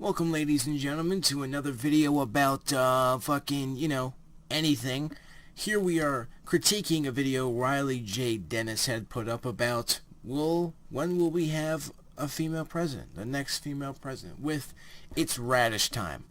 Welcome, ladies and gentlemen, to another video about, anything. Here we are critiquing a video Riley J. Dennis had put up about, when will we have a female president, the next female president, with It's Radish Time.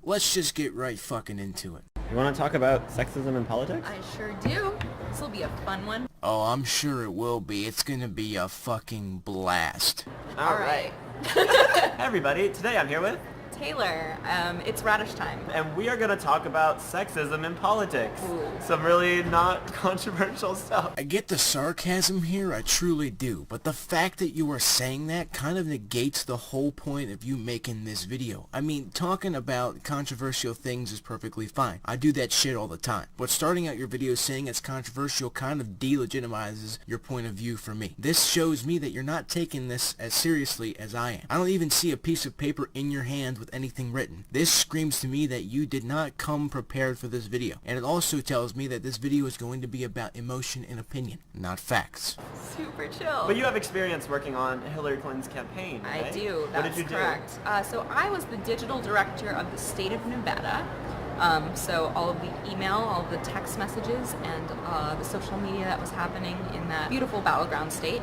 Let's just get right fucking into it. You want to talk about sexism in politics? I sure do. This will be a fun one. Oh, I'm sure it will be. It's gonna be a fucking blast. All right. Hey everybody, today I'm here with Taylor. It's Radish Time. and we are going to talk about sexism in politics. Ooh. Some really not controversial stuff. I get the sarcasm here, I truly do, but the fact that you are saying that kind of negates the whole point of you making this video. I mean, talking about controversial things is perfectly fine. I do that shit all the time. But starting out your video saying it's controversial kind of delegitimizes your point of view for me. This shows me that you're not taking this as seriously as I am. I don't even see a piece of paper in your hand with anything written. This screams to me that you did not come prepared for this video. And it also tells me that this video is going to be about emotion and opinion, not facts. Super chill. But you have experience working on Hillary Clinton's campaign, right? I do. That's what did you correct. So I was the digital director of the state of Nevada. So all of the email, all of the text messages, and the social media that was happening in that beautiful battleground state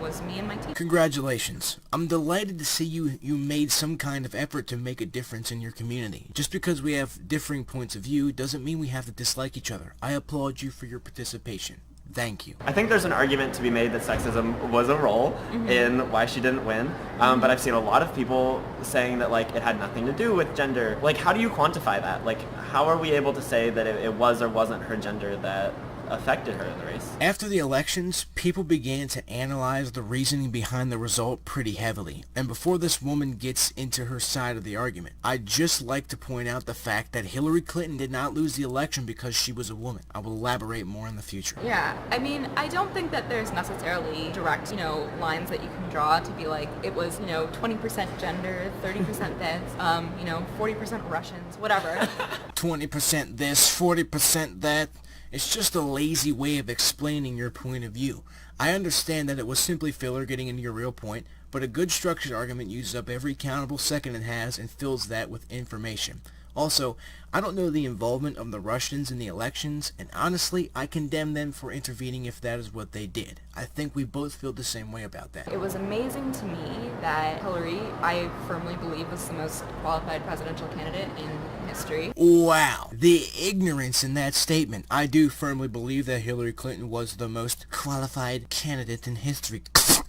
was me and my team. Congratulations. I'm delighted to see you made some kind of effort to make a difference in your community. Just because we have differing points of view doesn't mean we have to dislike each other. I applaud you for your participation. Thank you. I think there's an argument to be made that sexism was a role in why she didn't win, but I've seen a lot of people saying that like it had nothing to do with gender. Like, how do you quantify that? Like, how are we able to say that it was or wasn't her gender that affected her in the race? After the elections, people began to analyze the reasoning behind the result pretty heavily. And before this woman gets into her side of the argument, I'd just like to point out the fact that Hillary Clinton did not lose the election because she was a woman. I will elaborate more in the future. Yeah, I mean, I don't think that there's necessarily direct, lines that you can draw to be like, it was, 20% gender, 30% this, 40% Russians, whatever. 20% this, 40% that. It's just a lazy way of explaining your point of view. I understand that it was simply filler getting into your real point, but a good structured argument uses up every countable second it has and fills that with information. Also, I don't know the involvement of the Russians in the elections, and honestly, I condemn them for intervening if that is what they did. I think we both feel the same way about that. It was amazing to me that Hillary, I firmly believe, was the most qualified presidential candidate in history. Wow, the ignorance in that statement. I do firmly believe that Hillary Clinton was the most qualified candidate in history.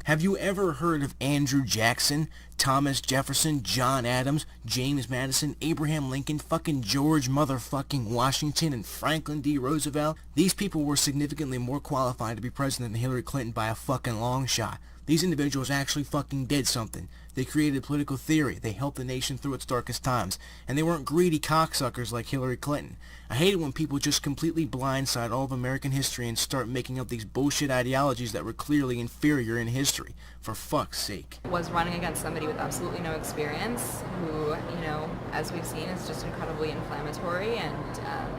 Have you ever heard of Andrew Jackson, Thomas Jefferson, John Adams, James Madison, Abraham Lincoln, fucking George motherfucking Washington, and Franklin D. Roosevelt? These people were significantly more qualified to be president than Hillary Clinton by a fucking long shot. These individuals actually fucking did something. They created political theory, they helped the nation through its darkest times, and they weren't greedy cocksuckers like Hillary Clinton. I hate it when people just completely blindside all of American history and start making up these bullshit ideologies that were clearly inferior in history. For fuck's sake. Was running against somebody with absolutely no experience, who, as we've seen, is just incredibly inflammatory and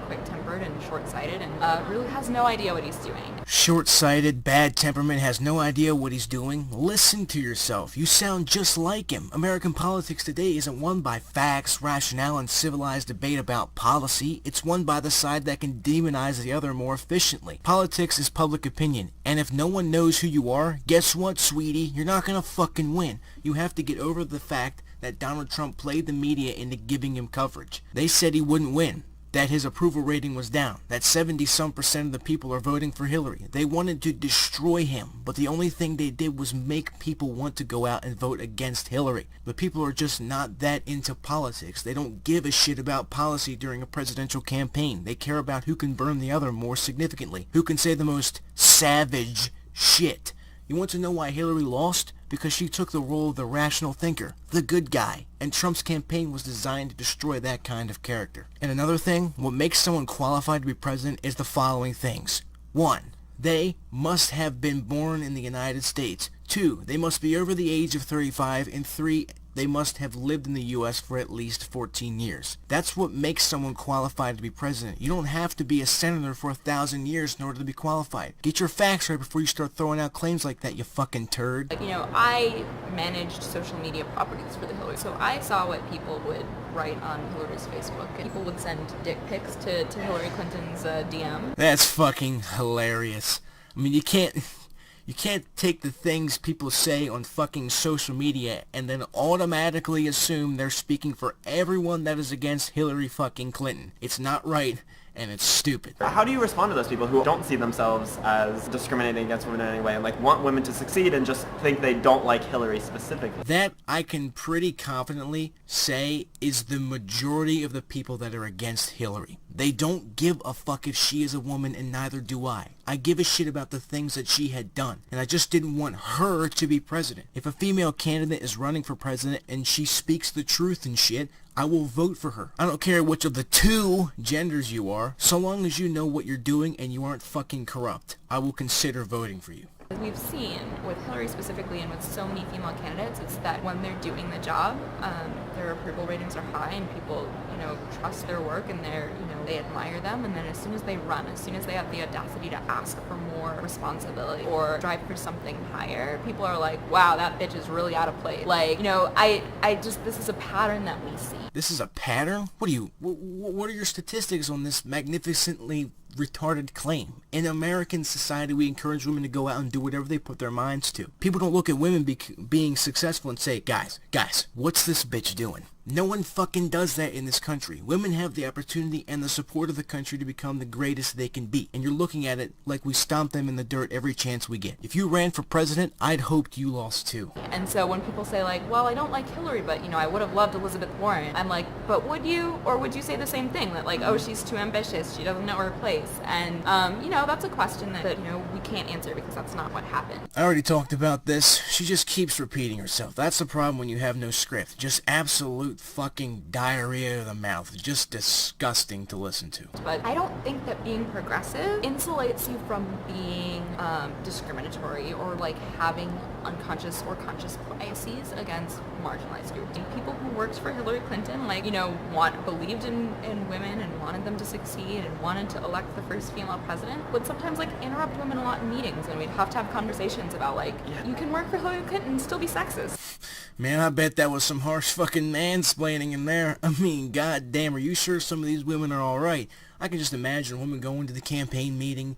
quick-tempered and short-sighted, and really has no idea what he's doing. Short-sighted, bad temperament, has no idea what he's doing. Listen to yourself. You sound just like him. American politics today isn't won by facts, rationale, and civilized debate about policy. It's won by the side that can demonize the other more efficiently. Politics is public opinion, and if no one knows who you are, guess what, sweetie? You're not gonna fucking win. You have to get over the fact that Donald Trump played the media into giving him coverage. They said he wouldn't win, that his approval rating was down, that 70-some% of the people are voting for Hillary. They wanted to destroy him, but the only thing they did was make people want to go out and vote against Hillary. But people are just not that into politics. They don't give a shit about policy during a presidential campaign. They care about who can burn the other more significantly, who can say the most savage shit. You want to know why Hillary lost? Because she took the role of the rational thinker, the good guy, and Trump's campaign was designed to destroy that kind of character. And another thing, what makes someone qualified to be president is the following things. 1. They must have been born in the United States. 2. They must be over the age of 35. And 3. they must have lived in the U.S. for at least 14 years. That's what makes someone qualified to be president. You don't have to be a senator for 1,000 years in order to be qualified. Get your facts right before you start throwing out claims like that, you fucking turd. You know, I managed social media properties for the Hillary, so I saw what people would write on Hillary's Facebook. People would send dick pics to Hillary Clinton's DM. That's fucking hilarious. I mean, you can't take the things people say on fucking social media and then automatically assume they're speaking for everyone that is against Hillary fucking Clinton. It's not right, and it's stupid. How do you respond to those people who don't see themselves as discriminating against women in any way and like want women to succeed and just think they don't like Hillary specifically? That I can pretty confidently say is the majority of the people that are against Hillary. They don't give a fuck if she is a woman, and neither do I. I give a shit about the things that she had done, and I just didn't want her to be president. If a female candidate is running for president and she speaks the truth and shit, I will vote for her. I don't care which of the two genders you are, so long as you know what you're doing and you aren't fucking corrupt. I will consider voting for you. We've seen with Hillary specifically and with so many female candidates, it's that when they're doing the job, their approval ratings are high and people, trust their work and they admire them. And then as soon as they run, as soon as they have the audacity to ask for more responsibility or drive for something higher, people are like, wow, that bitch is really out of place. This is a pattern that we see. This is a pattern? What are your statistics on this magnificently retarded claim? In American society, we encourage women to go out and do whatever they put their minds to. People don't look at women being successful and say, guys, what's this bitch doing? No one fucking does that in this country. Women have the opportunity and the support of the country to become the greatest they can be. And you're looking at it like we stomp them in the dirt every chance we get. If you ran for president, I'd hoped you lost too. And so when people say like, well, I don't like Hillary, but I would have loved Elizabeth Warren. I'm like, but would you? Or would you say the same thing? That like, oh, she's too ambitious. She doesn't know her place. And, that's a question that we can't answer because that's not what happened. I already talked about this. She just keeps repeating herself. That's the problem when you have no script. Just absolute fucking diarrhea of the mouth. Just disgusting to listen to. But I don't think that being progressive insulates you from being discriminatory or like having unconscious or conscious biases against marginalized groups. And people who worked for Hillary Clinton, believed in women and wanted them to succeed and wanted to elect the first female president, would sometimes interrupt women a lot in meetings, and we'd have to have conversations about you can work for Hillary Clinton and still be sexist. Man, I bet that was some harsh fucking mansplaining in there. I mean, goddamn, are you sure some of these women are alright? I can just imagine a woman going to the campaign meeting,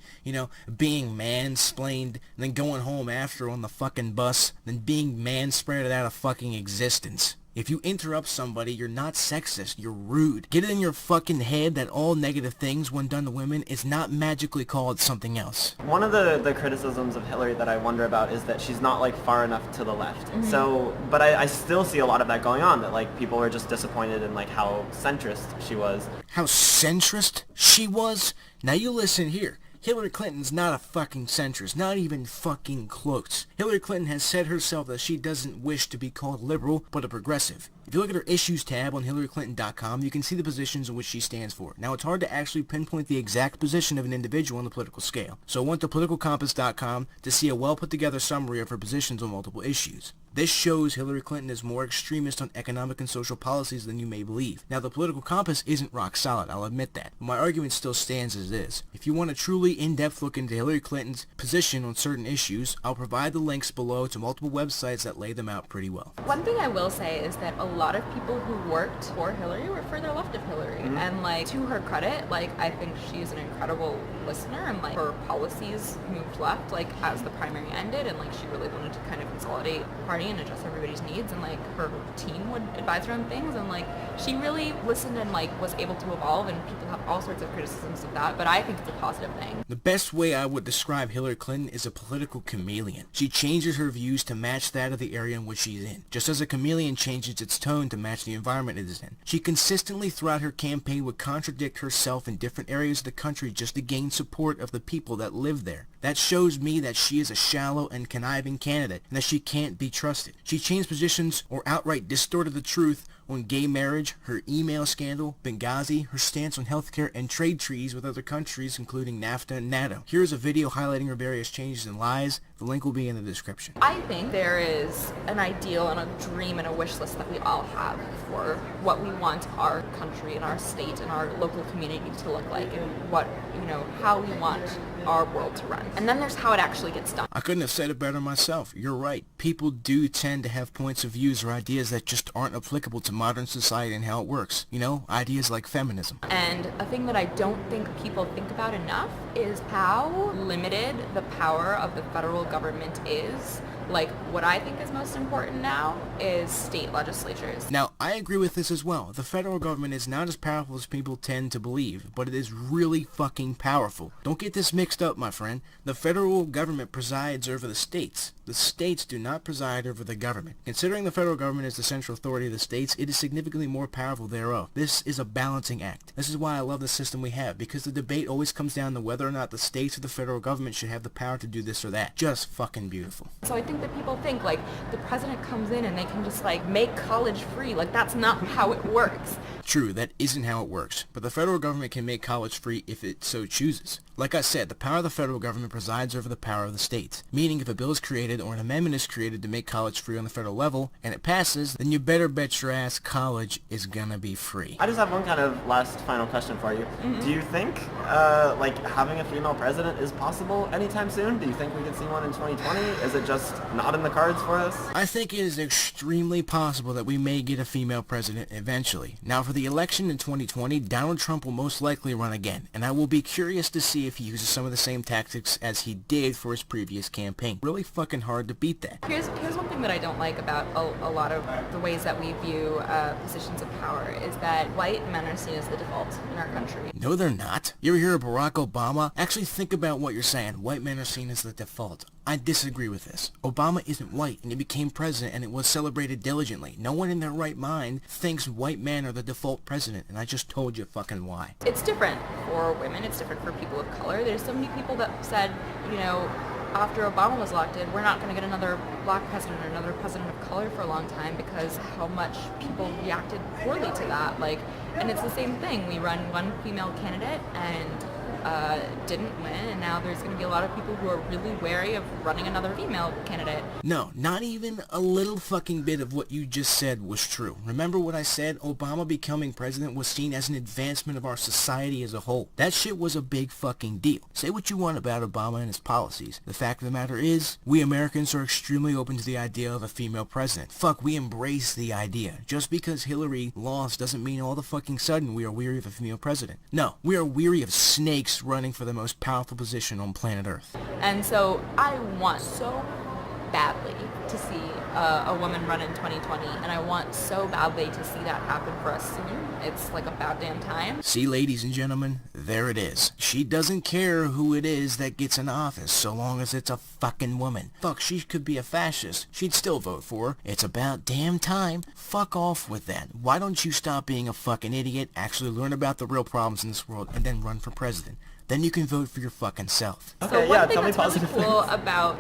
being mansplained, and then going home after on the fucking bus, then being manspreaded out of fucking existence. If you interrupt somebody, you're not sexist, you're rude. Get it in your fucking head that all negative things, when done to women, is not magically called something else. One of the criticisms of Hillary that I wonder about is that she's not far enough to the left. Mm-hmm. So, but I still see a lot of that going on, that people are just disappointed in how centrist she was. How centrist she was? Now you listen here. Hillary Clinton's not a fucking centrist, not even fucking close. Hillary Clinton has said herself that she doesn't wish to be called liberal, but a progressive. If you look at her issues tab on HillaryClinton.com, you can see the positions in which she stands for. Now, it's hard to actually pinpoint the exact position of an individual on the political scale, so I went to politicalcompass.com to see a well-put-together summary of her positions on multiple issues. This shows Hillary Clinton is more extremist on economic and social policies than you may believe. Now, the political compass isn't rock solid, I'll admit that, but my argument still stands as is. If you want a truly in-depth look into Hillary Clinton's position on certain issues, I'll provide the links below to multiple websites that lay them out pretty well. One thing I will say is that a lot of people who worked for Hillary were further left of Hillary. Mm-hmm. And to her credit, I think she's an incredible listener, and her policies moved left as the primary ended, and she really wanted to kind of consolidate the party and adjust everybody's needs, and her team would advise her on things, and she really listened and was able to evolve, and people have all sorts of criticisms of that, but I think it's a positive thing. The best way I would describe Hillary Clinton is a political chameleon. She changes her views to match that of the area in which she's in, just as a chameleon changes its tone to match the environment it is in. She consistently throughout her campaign would contradict herself in different areas of the country just to gain support of the people that live there. That shows me that she is a shallow and conniving candidate, and that she can't be trusted. She changed positions or outright distorted the truth on gay marriage, her email scandal, Benghazi, her stance on healthcare, and trade treaties with other countries including NAFTA and NATO. Here's a video highlighting her various changes and lies The link will be in the description. I think there is an ideal and a dream and a wish list that we all have for what we want our country and our state and our local community to look like, and what, how we want our world to run. And then there's how it actually gets done. I couldn't have said it better myself. You're right. People do tend to have points of views or ideas that just aren't applicable to modern society and how it works. Ideas like feminism. And a thing that I don't think people think about enough is how limited the power of the federal government is. Like, what I think is most important now is state legislatures. Now, I agree with this as well. The federal government is not as powerful as people tend to believe, but it is really fucking powerful. Don't get this mixed up, my friend. The federal government presides over the states. The states do not preside over the government. Considering the federal government is the central authority of the states, it is significantly more powerful thereof. This is a balancing act. This is why I love the system we have, because the debate always comes down to whether or not the states or the federal government should have the power to do this or that. Just fucking beautiful. So I think that people think, like, the president comes in and they can just, make college free. Like, that's not how it works. True, that isn't how it works, but the federal government can make college free if it so chooses. Like I said, the power of the federal government presides over the power of the states, meaning if a bill is created or an amendment is created to make college free on the federal level, and it passes, then you better bet your ass college is gonna be free. I just have one kind of last final question for you. Do you think, having a female president is possible anytime soon? Do you think we could see one in 2020? Is it just not in the cards for us? I think it is extremely possible that we may get a female president eventually. Now, for the election in 2020, Donald Trump will most likely run again, and I will be curious to see if he uses some of the same tactics as he did for his previous campaign. Really fucking hard to beat that. Here's one thing that I don't like about a lot of the ways that we view positions of power is that white men are seen as the default in our country. No, they're not. You ever hear of Barack Obama? Actually think about what you're saying. White men are seen as the default. I disagree with this. Obama isn't white, and he became president, and it was celebrated diligently. No one in their right mind thinks white men are the default president, and I just told you fucking why. It's different for women. It's different for people of color. There's so many people that said, after Obama was elected, we're not going to get another black president or another president of color for a long time because how much people reacted poorly to that. And it's the same thing. We run one female candidate and didn't win, and now there's going to be a lot of people who are really wary of running another female candidate. No, not even a little fucking bit of what you just said was true. Remember what I said? Obama becoming president was seen as an advancement of our society as a whole. That shit was a big fucking deal. Say what you want about Obama and his policies. The fact of the matter is, we Americans are extremely open to the idea of a female president. Fuck, we embrace the idea. Just because Hillary lost doesn't mean all the fucking sudden we are weary of a female president. No, we are weary of snakes running for the most powerful position on planet Earth. And so I want so badly to see a woman run in 2020, and I want so badly to see that happen for us soon. It's like about damn time. See, ladies and gentlemen, there it is. She doesn't care who it is that gets in office, so long as it's a fucking woman. Fuck, she could be a fascist. She'd still vote for her. It's about damn time. Fuck off with that. Why don't you stop being a fucking idiot, actually learn about the real problems in this world, and then run for president? Then you can vote for your fucking self. Okay, so one thing tell me that's positive really cool things. about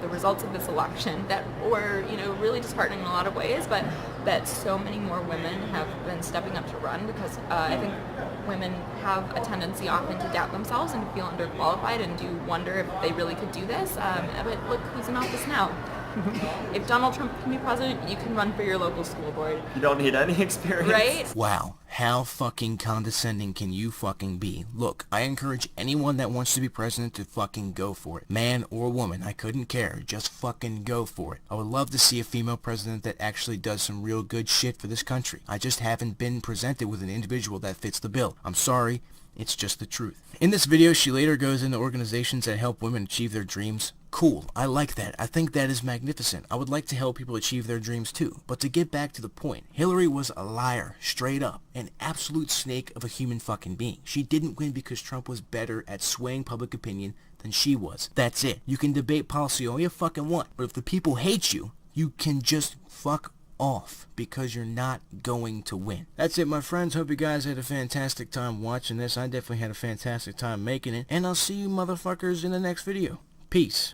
the results of this election that were really disheartening in a lot of ways, but that so many more women have been stepping up to run because I think women have a tendency often to doubt themselves and feel underqualified and do wonder if they really could do this. But look who's in office now. If Donald Trump can be president, you can run for your local school board. You don't need any experience. Right? Wow, how fucking condescending can you fucking be? Look, I encourage anyone that wants to be president to fucking go for it. Man or woman, I couldn't care. Just fucking go for it. I would love to see a female president that actually does some real good shit for this country. I just haven't been presented with an individual that fits the bill. I'm sorry, it's just the truth. In this video, she later goes into organizations that help women achieve their dreams. Cool, I like that. I think that is magnificent. I would like to help people achieve their dreams too. But to get back to the point, Hillary was a liar, straight up. An absolute snake of a human fucking being. She didn't win because Trump was better at swaying public opinion than she was. That's it. You can debate policy all you fucking want, but if the people hate you, you can just fuck off because you're not going to win. That's it, my friends. Hope you guys had a fantastic time watching this. I definitely had a fantastic time making it, and I'll see you motherfuckers in the next video. Peace.